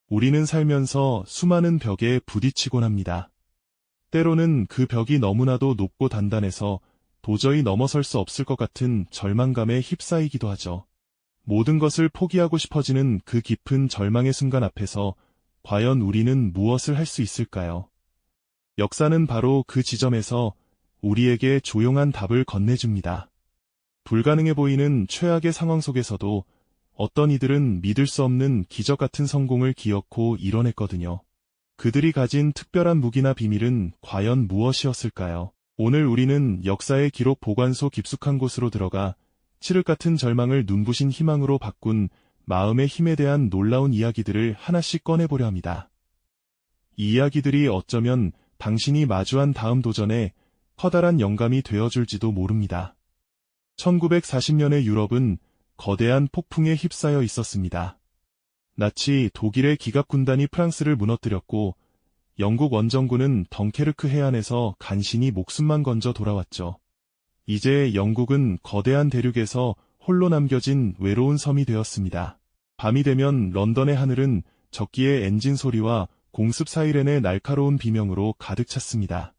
우리는 살면서 수많은 벽에 부딪히곤 합니다. 때로는 그 벽이 너무나도 높고 단단해서 도저히 넘어설 수 없을 것 같은 절망감에 휩싸이기도 하죠. 모든 것을 포기하고 싶어지는 그 깊은 절망의 순간 앞에서 과연 우리는 무엇을 할 수 있을까요? 역사는 바로 그 지점에서 우리에게 조용한 답을 건네줍니다. 불가능해 보이는 최악의 상황 속에서도 어떤 이들은 믿을 수 없는 기적 같은 성공을 기어코 이뤄냈거든요. 그들이 가진 특별한 무기나 비밀은 과연 무엇이었을까요? 오늘 우리는 역사의 기록 보관소 깊숙한 곳으로 들어가 칠흑 같은 절망을 눈부신 희망으로 바꾼 마음의 힘에 대한 놀라운 이야기들을 하나씩 꺼내보려 합니다. 이 이야기들이 어쩌면 당신이 마주한 다음 도전에 커다란 영감이 되어줄지도 모릅니다. 1940년의 유럽은 거대한 폭풍에 휩싸여 있었습니다. 나치 독일의 기갑군단이 프랑스를 무너뜨렸고 영국 원정군은 덩케르크 해안에서 간신히 목숨만 건져 돌아왔죠. 이제 영국은 거대한 대륙에서 홀로 남겨진 외로운 섬이 되었습니다. 밤이 되면 런던의 하늘은 적기의 엔진 소리와 공습 사이렌의 날카로운 비명으로 가득 찼습니다.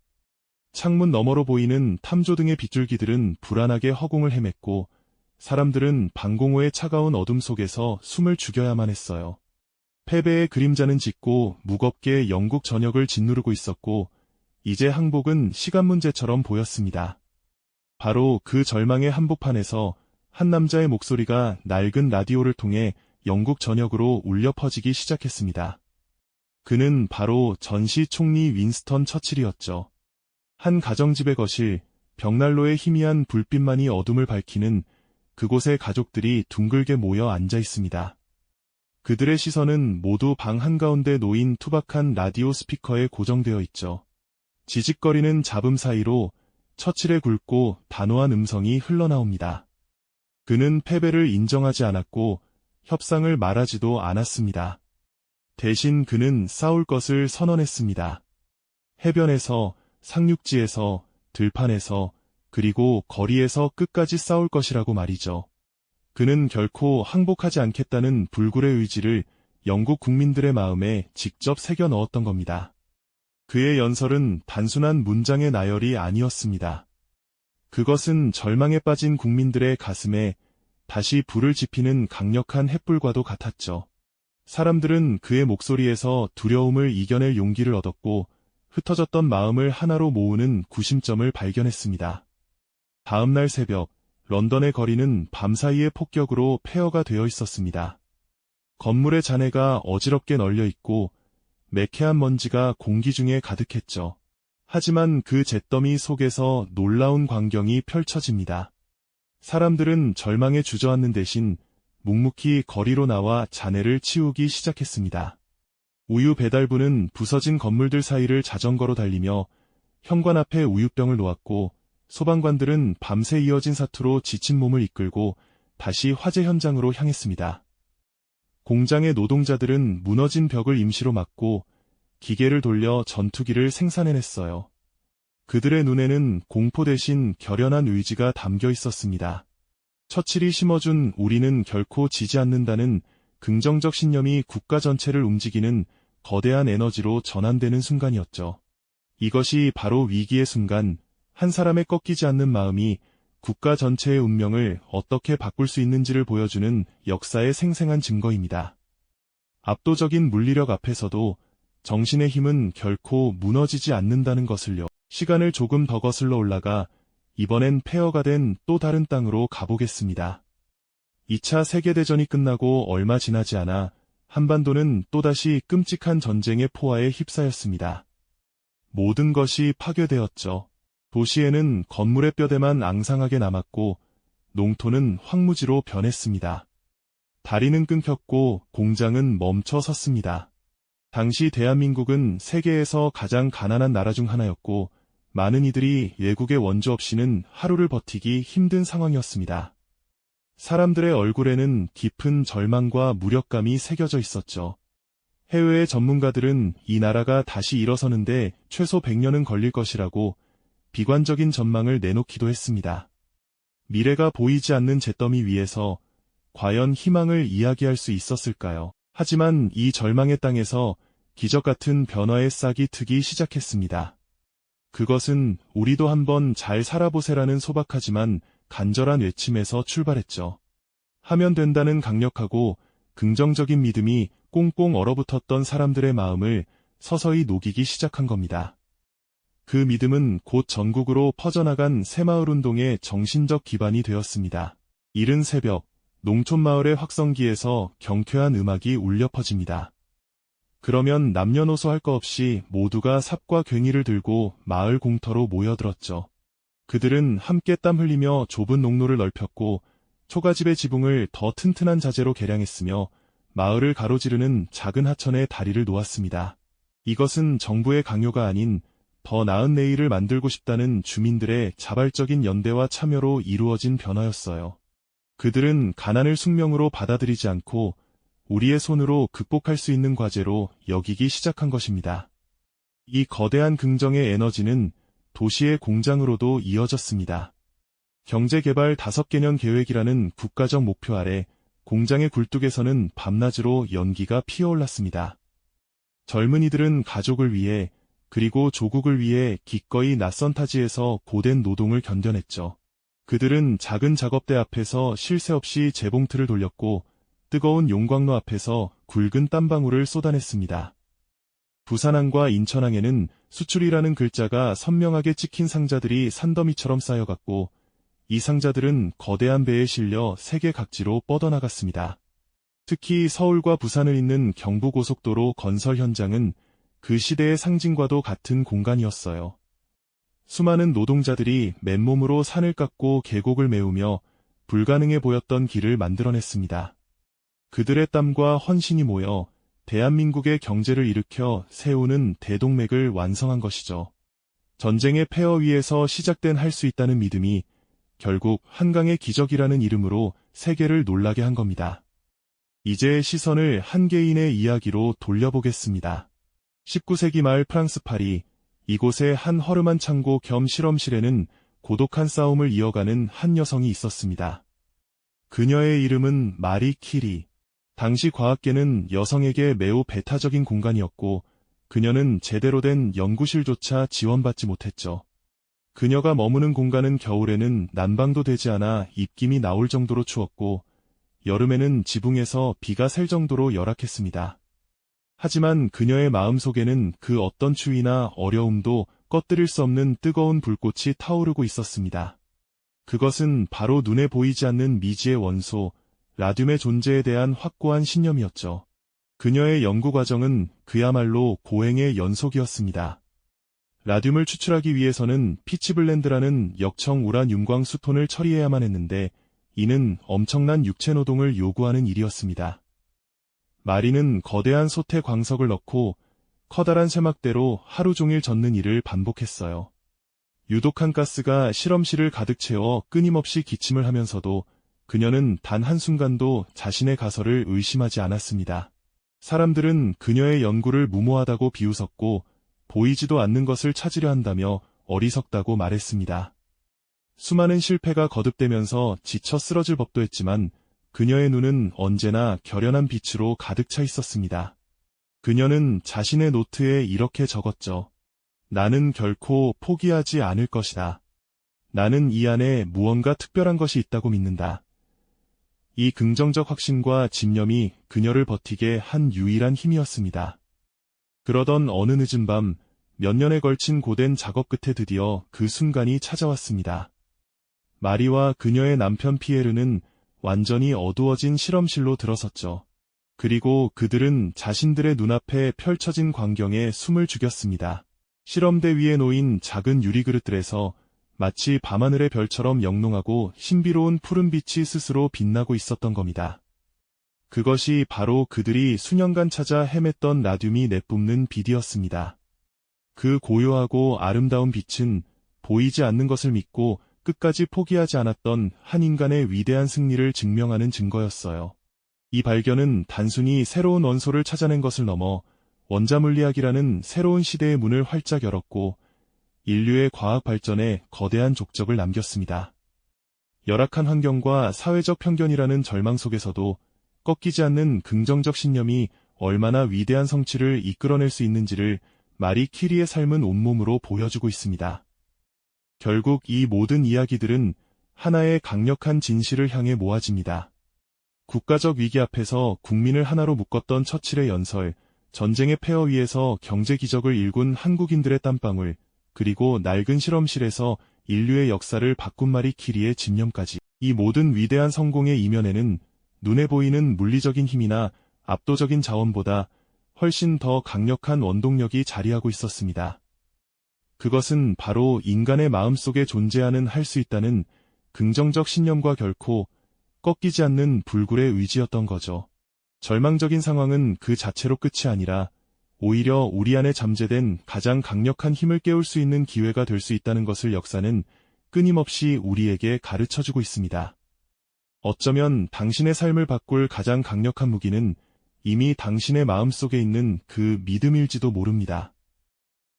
창문 너머로 보이는 탐조등의 빗줄기들은 불안하게 허공을 헤맸고 사람들은 방공호의 차가운 어둠 속에서 숨을 죽여야만 했어요. 패배의 그림자는 짙고 무겁게 영국 전역을 짓누르고 있었고 이제 항복은 시간 문제처럼 보였습니다. 바로 그 절망의 한복판에서 한 남자의 목소리가 낡은 라디오를 통해 영국 전역으로 울려 퍼지기 시작했습니다. 그는 바로 전시 총리 윈스턴 처칠이었죠. 한 가정집의 거실, 벽난로의 희미한 불빛만이 어둠을 밝히는 그곳에 가족들이 둥글게 모여 앉아 있습니다. 그들의 시선은 모두 방 한가운데 놓인 투박한 라디오 스피커에 고정되어 있죠. 지직거리는 잡음 사이로 처칠의 굵고 단호한 음성이 흘러나옵니다. 그는 패배를 인정하지 않았고 협상을 말하지도 않았습니다. 대신 그는 싸울 것을 선언했습니다. 해변에서, 상륙지에서, 들판에서, 그리고 거리에서 끝까지 싸울 것이라고 말이죠. 그는 결코 항복하지 않겠다는 불굴의 의지를 영국 국민들의 마음에 직접 새겨 넣었던 겁니다. 그의 연설은 단순한 문장의 나열이 아니었습니다. 그것은 절망에 빠진 국민들의 가슴에 다시 불을 지피는 강력한 햇불과도 같았죠. 사람들은 그의 목소리에서 두려움을 이겨낼 용기를 얻었고 흩어졌던 마음을 하나로 모으는 구심점을 발견했습니다. 다음 날 새벽, 런던의 거리는 밤사이의 폭격으로 폐허가 되어 있었습니다. 건물의 잔해가 어지럽게 널려 있고 매캐한 먼지가 공기 중에 가득했죠. 하지만 그 잿더미 속에서 놀라운 광경이 펼쳐집니다. 사람들은 절망에 주저앉는 대신 묵묵히 거리로 나와 잔해를 치우기 시작했습니다. 우유 배달부는 부서진 건물들 사이를 자전거로 달리며 현관 앞에 우유병을 놓았고 소방관들은 밤새 이어진 사투로 지친 몸을 이끌고 다시 화재 현장으로 향했습니다. 공장의 노동자들은 무너진 벽을 임시로 막고 기계를 돌려 전투기를 생산해냈어요. 그들의 눈에는 공포 대신 결연한 의지가 담겨 있었습니다. 처칠이 심어준 우리는 결코 지지 않는다는 긍정적 신념이 국가 전체를 움직이는 거대한 에너지로 전환되는 순간이었죠. 이것이 바로 위기의 순간, 한 사람의 꺾이지 않는 마음이 국가 전체의 운명을 어떻게 바꿀 수 있는지를 보여주는 역사의 생생한 증거입니다. 압도적인 물리력 앞에서도 정신의 힘은 결코 무너지지 않는다는 것을요. 시간을 조금 더 거슬러 올라가 이번엔 폐허가 된 또 다른 땅으로 가보겠습니다. 2차 세계대전이 끝나고 얼마 지나지 않아 한반도는 또다시 끔찍한 전쟁의 포화에 휩싸였습니다. 모든 것이 파괴되었죠. 도시에는 건물의 뼈대만 앙상하게 남았고 농토는 황무지로 변했습니다. 다리는 끊겼고 공장은 멈춰 섰습니다. 당시 대한민국은 세계에서 가장 가난한 나라 중 하나였고 많은 이들이 외국의 원조 없이는 하루를 버티기 힘든 상황이었습니다. 사람들의 얼굴에는 깊은 절망과 무력감이 새겨져 있었죠. 해외의 전문가들은 이 나라가 다시 일어서는데 최소 100년은 걸릴 것이라고 비관적인 전망을 내놓기도 했습니다. 미래가 보이지 않는 잿더미 위에서 과연 희망을 이야기할 수 있었을까요? 하지만 이 절망의 땅에서 기적 같은 변화의 싹이 트기 시작했습니다. 그것은 우리도 한번 잘 살아보세라는 소박하지만 간절한 외침에서 출발했죠. 하면 된다는 강력하고 긍정적인 믿음이 꽁꽁 얼어붙었던 사람들의 마음을 서서히 녹이기 시작한 겁니다. 그 믿음은 곧 전국으로 퍼져나간 새마을운동의 정신적 기반이 되었습니다. 이른 새벽, 농촌마을의 확성기에서 경쾌한 음악이 울려 퍼집니다. 그러면 남녀노소 할 것 없이 모두가 삽과 괭이를 들고 마을 공터로 모여들었죠. 그들은 함께 땀 흘리며 좁은 농로를 넓혔고 초가집의 지붕을 더 튼튼한 자재로 개량했으며 마을을 가로지르는 작은 하천에 다리를 놓았습니다. 이것은 정부의 강요가 아닌 더 나은 내일을 만들고 싶다는 주민들의 자발적인 연대와 참여로 이루어진 변화였어요. 그들은 가난을 숙명으로 받아들이지 않고 우리의 손으로 극복할 수 있는 과제로 여기기 시작한 것입니다. 이 거대한 긍정의 에너지는 도시의 공장으로도 이어졌습니다. 경제개발 5개년 계획이라는 국가적 목표 아래 공장의 굴뚝에서는 밤낮으로 연기가 피어올랐습니다. 젊은이들은 가족을 위해 그리고 조국을 위해 기꺼이 낯선 타지에서 고된 노동을 견뎌냈죠. 그들은 작은 작업대 앞에서 쉴 새 없이 재봉틀을 돌렸고 뜨거운 용광로 앞에서 굵은 땀방울을 쏟아냈습니다. 부산항과 인천항에는 수출이라는 글자가 선명하게 찍힌 상자들이 산더미처럼 쌓여갔고 이 상자들은 거대한 배에 실려 세계 각지로 뻗어나갔습니다. 특히 서울과 부산을 잇는 경부고속도로 건설 현장은 그 시대의 상징과도 같은 공간이었어요. 수많은 노동자들이 맨몸으로 산을 깎고 계곡을 메우며 불가능해 보였던 길을 만들어냈습니다. 그들의 땀과 헌신이 모여 대한민국의 경제를 일으켜 세우는 대동맥을 완성한 것이죠. 전쟁의 폐허 위에서 시작된 할 수 있다는 믿음이 결국 한강의 기적이라는 이름으로 세계를 놀라게 한 겁니다. 이제 시선을 한 개인의 이야기로 돌려보겠습니다. 19세기 말 프랑스 파리, 이곳의 한 허름한 창고 겸 실험실에는 고독한 싸움을 이어가는 한 여성이 있었습니다. 그녀의 이름은 마리 키리. 당시 과학계는 여성에게 매우 배타적인 공간이었고 그녀는 제대로 된 연구실조차 지원받지 못했죠. 그녀가 머무는 공간은 겨울에는 난방도 되지 않아 입김이 나올 정도로 추웠고 여름에는 지붕에서 비가 셀 정도로 열악했습니다. 하지만 그녀의 마음속에는 그 어떤 추위나 어려움도 꺼뜨릴 수 없는 뜨거운 불꽃이 타오르고 있었습니다. 그것은 바로 눈에 보이지 않는 미지의 원소, 라듐의 존재에 대한 확고한 신념이었죠. 그녀의 연구 과정은 그야말로 고행의 연속이었습니다. 라듐을 추출하기 위해서는 피치블렌드라는 역청 우라늄광 수톤을 처리해야만 했는데 이는 엄청난 육체 노동을 요구하는 일이었습니다. 마리는 거대한 솥에 광석을 넣고 커다란 세막대로 하루 종일 젓는 일을 반복했어요. 유독한 가스가 실험실을 가득 채워 끊임없이 기침을 하면서도 그녀는 단 한순간도 자신의 가설을 의심하지 않았습니다. 사람들은 그녀의 연구를 무모하다고 비웃었고 보이지도 않는 것을 찾으려 한다며 어리석다고 말했습니다. 수많은 실패가 거듭되면서 지쳐 쓰러질 법도 했지만 그녀의 눈은 언제나 결연한 빛으로 가득 차 있었습니다. 그녀는 자신의 노트에 이렇게 적었죠. 나는 결코 포기하지 않을 것이다. 나는 이 안에 무언가 특별한 것이 있다고 믿는다. 이 긍정적 확신과 집념이 그녀를 버티게 한 유일한 힘이었습니다. 그러던 어느 늦은 밤, 몇 년에 걸친 고된 작업 끝에 드디어 그 순간이 찾아왔습니다. 마리와 그녀의 남편 피에르는 완전히 어두워진 실험실로 들어섰죠. 그리고 그들은 자신들의 눈앞에 펼쳐진 광경에 숨을 죽였습니다. 실험대 위에 놓인 작은 유리그릇들에서 마치 밤하늘의 별처럼 영롱하고 신비로운 푸른빛이 스스로 빛나고 있었던 겁니다. 그것이 바로 그들이 수년간 찾아 헤맸던 라듐이 내뿜는 빛이었습니다. 그 고요하고 아름다운 빛은 보이지 않는 것을 믿고 끝까지 포기하지 않았던 한 인간의 위대한 승리를 증명하는 증거였어요. 이 발견은 단순히 새로운 원소를 찾아낸 것을 넘어 원자물리학이라는 새로운 시대의 문을 활짝 열었고 인류의 과학 발전에 거대한 족적을 남겼습니다. 열악한 환경과 사회적 편견이라는 절망 속에서도 꺾이지 않는 긍정적 신념이 얼마나 위대한 성취를 이끌어낼 수 있는지를 마리 퀴리의 삶은 온몸으로 보여주고 있습니다. 결국 이 모든 이야기들은 하나의 강력한 진실을 향해 모아집니다. 국가적 위기 앞에서 국민을 하나로 묶었던 처칠의 연설, 전쟁의 폐허 위에서 경제 기적을 일군 한국인들의 땀방울, 그리고 낡은 실험실에서 인류의 역사를 바꾼 마리 퀴리의 집념까지. 이 모든 위대한 성공의 이면에는 눈에 보이는 물리적인 힘이나 압도적인 자원보다 훨씬 더 강력한 원동력이 자리하고 있었습니다. 그것은 바로 인간의 마음속에 존재하는 할 수 있다는 긍정적 신념과 결코 꺾이지 않는 불굴의 의지였던 거죠. 절망적인 상황은 그 자체로 끝이 아니라 오히려 우리 안에 잠재된 가장 강력한 힘을 깨울 수 있는 기회가 될 수 있다는 것을 역사는 끊임없이 우리에게 가르쳐주고 있습니다. 어쩌면 당신의 삶을 바꿀 가장 강력한 무기는 이미 당신의 마음속에 있는 그 믿음일지도 모릅니다.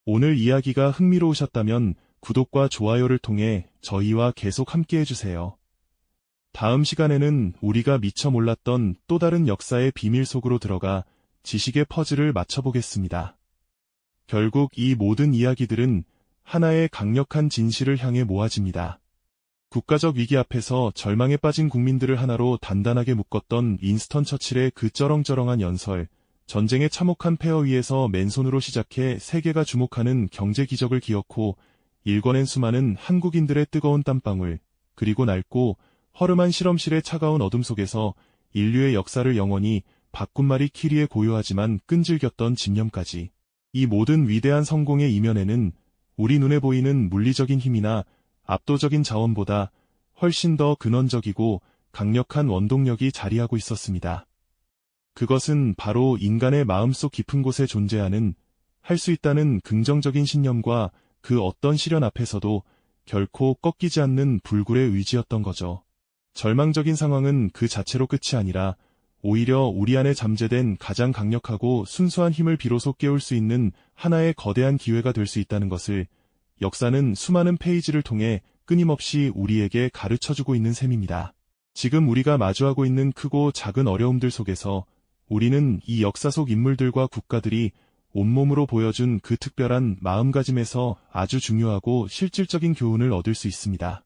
오늘 이야기가 흥미로우셨다면 구독과 좋아요를 통해 저희와 계속 함께해주세요. 다음 시간에는 우리가 미처 몰랐던 또 다른 역사의 비밀 속으로 들어가 지식의 퍼즐을 맞춰보겠습니다. 결국 이 모든 이야기들은 하나의 강력한 진실을 향해 모아집니다. 국가적 위기 앞에서 절망에 빠진 국민들을 하나로 단단하게 묶었던 윈스턴 처칠의 그 쩌렁쩌렁한 연설, 전쟁의 참혹한 폐허 위에서 맨손으로 시작해 세계가 주목하는 경제 기적을 기어코 일궈낸 수많은 한국인들의 뜨거운 땀방울, 그리고 낡고 허름한 실험실의 차가운 어둠 속에서 인류의 역사를 영원히 바꾼 마리 퀴리의 고요하지만 끈질겼던 집념까지. 이 모든 위대한 성공의 이면에는 우리 눈에 보이는 물리적인 힘이나 압도적인 자원보다 훨씬 더 근원적이고 강력한 원동력이 자리하고 있었습니다. 그것은 바로 인간의 마음속 깊은 곳에 존재하는 할 수 있다는 긍정적인 신념과 그 어떤 시련 앞에서도 결코 꺾이지 않는 불굴의 의지였던 거죠. 절망적인 상황은 그 자체로 끝이 아니라 오히려 우리 안에 잠재된 가장 강력하고 순수한 힘을 비로소 깨울 수 있는 하나의 거대한 기회가 될 수 있다는 것을 역사는 수많은 페이지를 통해 끊임없이 우리에게 가르쳐주고 있는 셈입니다. 지금 우리가 마주하고 있는 크고 작은 어려움들 속에서 우리는 이 역사 속 인물들과 국가들이 온몸으로 보여준 그 특별한 마음가짐에서 아주 중요하고 실질적인 교훈을 얻을 수 있습니다.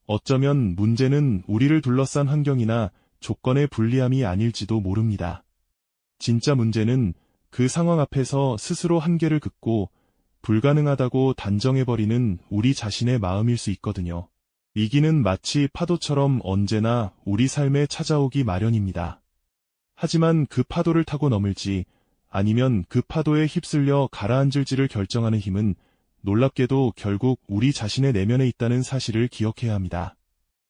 어쩌면 문제는 우리를 둘러싼 환경이나 조건의 불리함이 아닐지도 모릅니다. 진짜 문제는 그 상황 앞에서 스스로 한계를 긋고 불가능하다고 단정해버리는 우리 자신의 마음일 수 있거든요. 위기는 마치 파도처럼 언제나 우리 삶에 찾아오기 마련입니다. 하지만 그 파도를 타고 넘을지 아니면 그 파도에 휩쓸려 가라앉을지를 결정하는 힘은 놀랍게도 결국 우리 자신의 내면에 있다는 사실을 기억해야 합니다.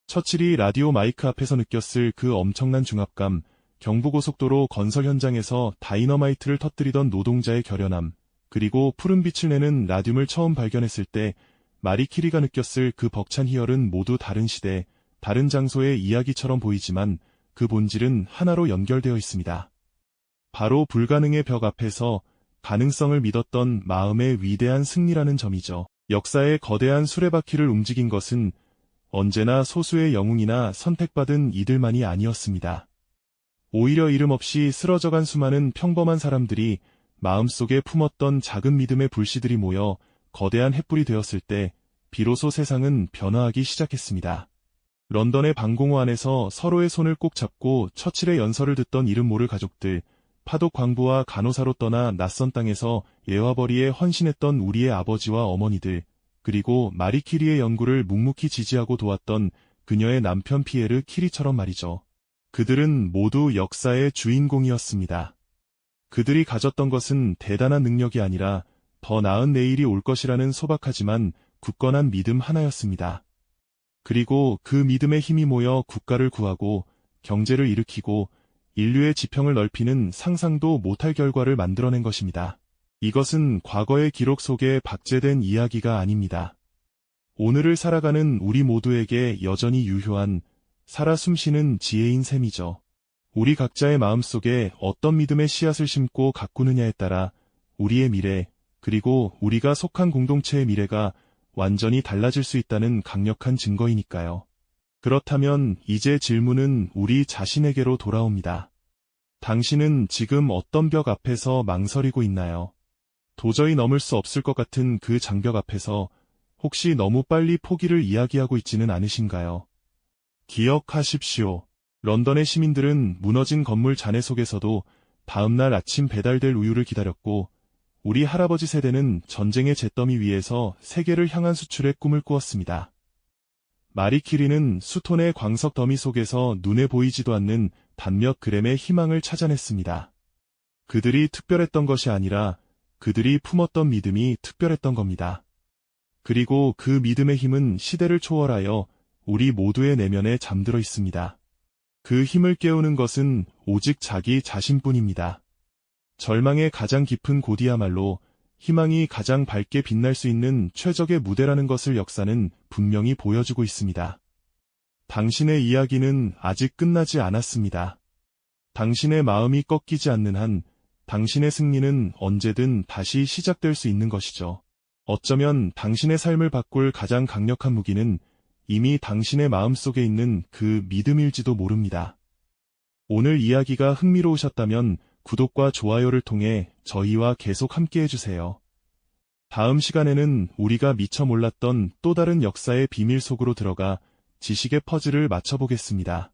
처칠이 라디오 마이크 앞에서 느꼈을 그 엄청난 중압감, 경부고속도로 건설 현장에서 다이너마이트를 터뜨리던 노동자의 결연함, 그리고 푸른 빛을 내는 라듐을 처음 발견했을 때 마리 퀴리가 느꼈을 그 벅찬 희열은 모두 다른 시대, 다른 장소의 이야기처럼 보이지만 그 본질은 하나로 연결되어 있습니다. 바로 불가능의 벽 앞에서 가능성을 믿었던 마음의 위대한 승리라는 점이죠. 역사의 거대한 수레바퀴를 움직인 것은 언제나 소수의 영웅이나 선택받은 이들만이 아니었습니다. 오히려 이름 없이 쓰러져간 수많은 평범한 사람들이 마음속에 품었던 작은 믿음의 불씨들이 모여 거대한 횃불이 되었을 때 비로소 세상은 변화하기 시작했습니다. 런던의 방공호 안에서 서로의 손을 꼭 잡고 처칠의 연설을 듣던 이름 모를 가족들, 파독 광부와 간호사로 떠나 낯선 땅에서 예와버리에 헌신했던 우리의 아버지와 어머니들, 그리고 마리 퀴리의 연구를 묵묵히 지지하고 도왔던 그녀의 남편 피에르 키리처럼 말이죠. 그들은 모두 역사의 주인공이었습니다. 그들이 가졌던 것은 대단한 능력이 아니라 더 나은 내일이 올 것이라는 소박하지만 굳건한 믿음 하나였습니다. 그리고 그 믿음의 힘이 모여 국가를 구하고 경제를 일으키고 인류의 지평을 넓히는 상상도 못할 결과를 만들어낸 것입니다. 이것은 과거의 기록 속에 박제된 이야기가 아닙니다. 오늘을 살아가는 우리 모두에게 여전히 유효한 살아 숨쉬는 지혜인 셈이죠. 우리 각자의 마음속에 어떤 믿음의 씨앗을 심고 가꾸느냐에 따라 우리의 미래, 그리고 우리가 속한 공동체의 미래가 완전히 달라질 수 있다는 강력한 증거이니까요. 그렇다면 이제 질문은 우리 자신에게로 돌아옵니다. 당신은 지금 어떤 벽 앞에서 망설이고 있나요? 도저히 넘을 수 없을 것 같은 그 장벽 앞에서 혹시 너무 빨리 포기를 이야기하고 있지는 않으신가요? 기억하십시오. 런던의 시민들은 무너진 건물 잔해 속에서도 다음날 아침 배달될 우유를 기다렸고, 우리 할아버지 세대는 전쟁의 잿더미 위에서 세계를 향한 수출의 꿈을 꾸었습니다. 마리 큐리는 수톤의 광석 더미 속에서 눈에 보이지도 않는 단몇 그램의 희망을 찾아냈습니다. 그들이 특별했던 것이 아니라 그들이 품었던 믿음이 특별했던 겁니다. 그리고 그 믿음의 힘은 시대를 초월하여 우리 모두의 내면에 잠들어 있습니다. 그 힘을 깨우는 것은 오직 자기 자신뿐입니다. 절망의 가장 깊은 곳이야말로 희망이 가장 밝게 빛날 수 있는 최적의 무대라는 것을 역사는 분명히 보여주고 있습니다. 당신의 이야기는 아직 끝나지 않았습니다. 당신의 마음이 꺾이지 않는 한 당신의 승리는 언제든 다시 시작될 수 있는 것이죠. 어쩌면 당신의 삶을 바꿀 가장 강력한 무기는 이미 당신의 마음속에 있는 그 믿음일지도 모릅니다. 오늘 이야기가 흥미로우셨다면 구독과 좋아요를 통해 저희와 계속 함께 해주세요. 다음 시간에는 우리가 미처 몰랐던 또 다른 역사의 비밀 속으로 들어가 지식의 퍼즐을 맞춰보겠습니다.